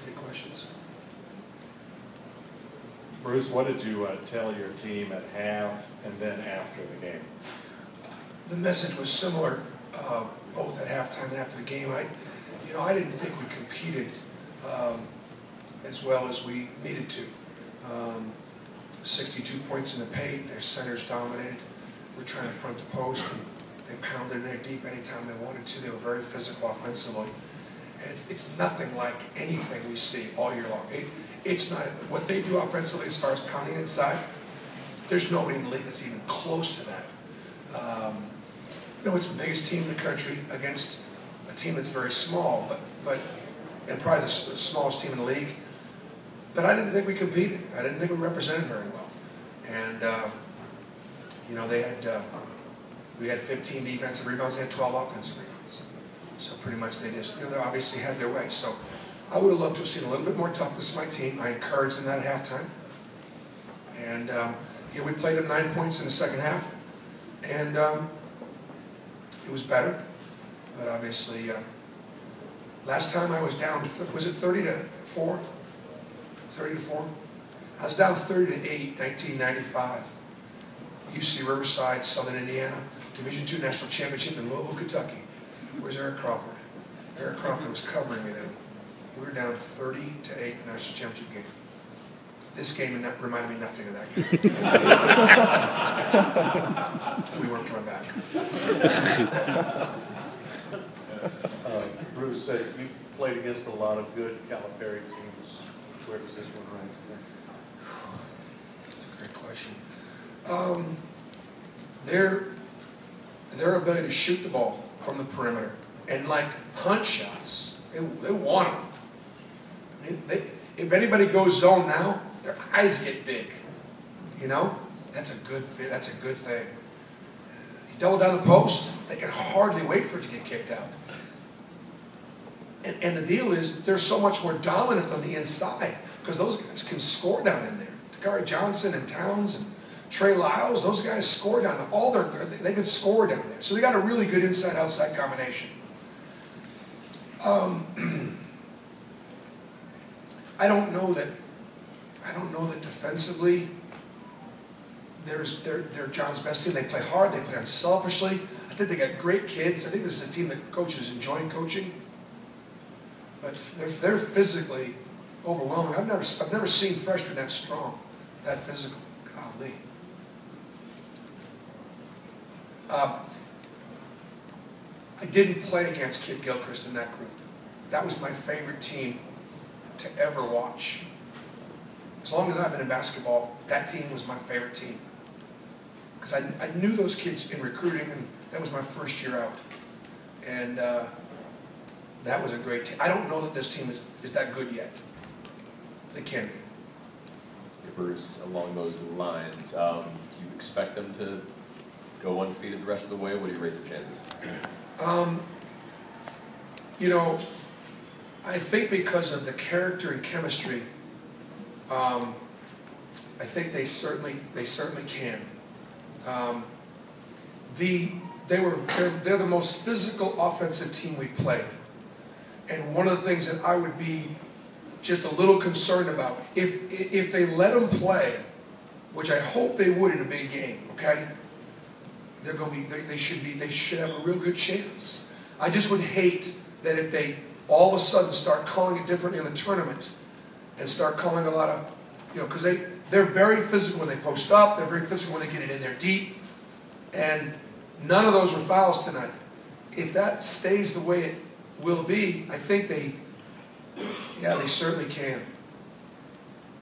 take questions. Bruce, what did you tell your team at half and then after the game? The message was similar, both at halftime and after the game. I didn't think we competed as well as we needed to. 62 points in the paint, their centers dominated. We're trying to front the post, and they pounded in there deep anytime they wanted to. They were very physical offensively. And it's nothing like anything we see all year long. It's not, what they do offensively as far as pounding inside, there's nobody in the league that's even close to that. It's the biggest team in the country against a team that's very small, and probably the smallest team in the league. But I didn't think we competed. I didn't think we represented very well. And, we had 15 defensive rebounds, they had 12 offensive rebounds. So pretty much they just, they obviously had their way. So I would have loved to have seen a little bit more toughness in my team. I encouraged them that at halftime. And we played them 9 points in the second half. And it was better. But obviously, last time I was down, was it 30-4? 30-4? I was down 30-8, 1995. UC Riverside, Southern Indiana, Division II National Championship in Louisville, Kentucky. Where's Eric Crawford? Eric Crawford was covering me then. We were down 30-8 National Championship game. This game reminded me nothing of that game. We weren't coming back. Bruce, you've played against a lot of good Calipari teams. Where does this one rank? That's a great question. Their ability to shoot the ball from the perimeter and like punch shots, they want them. If anybody goes zone now, their eyes get big. That's a good thing. That's a good thing. You double down the post, they can hardly wait for it to get kicked out. And the deal is they're so much more dominant on the inside because those guys can score down in there. Takari Johnson and Towns and Trey Lyles, those guys score down there. They can score down there. So they got a really good inside-outside combination. I don't know that defensively they're John's best team. They play hard, they play unselfishly. I think they got great kids. I think this is a team that coaches enjoy coaching. But they're physically overwhelming. I've never seen freshmen that strong, that physical. Golly. I didn't play against Kid Gilchrist in that group. That was my favorite team to ever watch. As long as I've been in basketball, that team was my favorite team. Because I knew those kids in recruiting, and that was my first year out. And that was a great team. I don't know that this team is that good yet. They can be. Bruce, along those lines, do you expect them to go undefeated the rest of the way? What do you rate their chances? I think because of the character and chemistry, I think they certainly can. They're the most physical offensive team we've played. And one of the things that I would be just a little concerned about, if they let them play, which I hope they would in a big game, okay? They should have a real good chance. I just would hate that if they all of a sudden start calling it differently in the tournament and start calling a lot of, because they're very physical when they post up, they're very physical when they get it in there deep, and none of those were fouls tonight. If that stays the way it will be, I think they certainly can.